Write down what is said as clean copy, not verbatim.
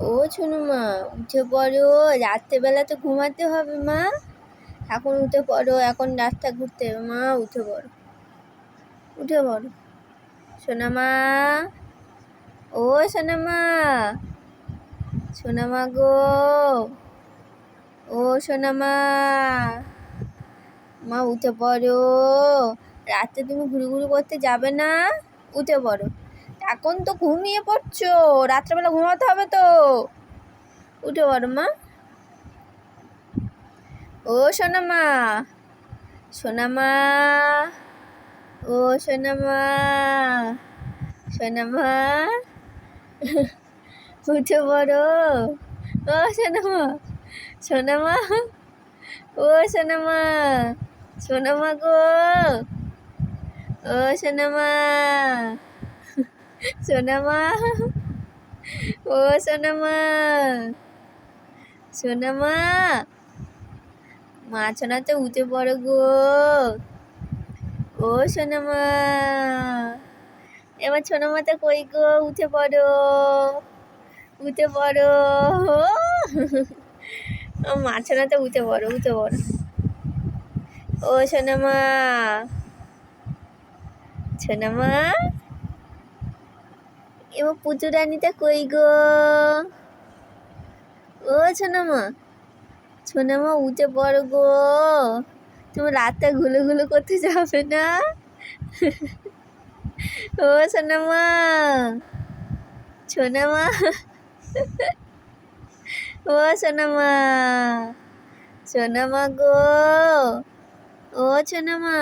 ও শোনো মা, উঠে পড়ো, রাত্রেবেলা তো ঘুমাতে হবে মা। এখন উঠে পড়ো, এখন রাস্তা ঘুরতে হবে মা, উঠে পড়ো, উঠে পড়ো সোনা মা। ও সোনা মা, সোনা মা গো, ও সোনা মা, মা উঠে পড়ো। রাতে তুমি ঘুরু করতে যাবে না? উঠে পড়ো, এখন তো ঘুমিয়ে পড়ছো, রাত্রেবেলা ঘুমাতে হবে তো। উঠে পড়ো মা। ও সোনা মা, সোনা মা, ও সোনা মা, সোনা মা, উঠে পড়ো। ও সোনা মা, সোনা মা, ও সোনা মা, সোনা মা গো, ও সোনা মা, সোনা মা, ও সোনা মা, সোনা মা, মা সোনাতে উঠে পড়ো গো। ও সোনা মা, এবার সোনা মাতা কই গো, উঠে পড়ো, উঠে পড়ো। মা সোনাতে উঠে পড়ো, উঠে পড়ো। ও সোনা মা, সোনা মা, এবার পুচু রানীটা কই গো। ও সোনা মা, সোনা মা উঠে পড়ো গো, তুমি রাতটা ঘুলো করতে যাবে না? ও সোনা মা, সোনা মা, ও সোনা মা, সোনা মা গো, ও সোনা মা।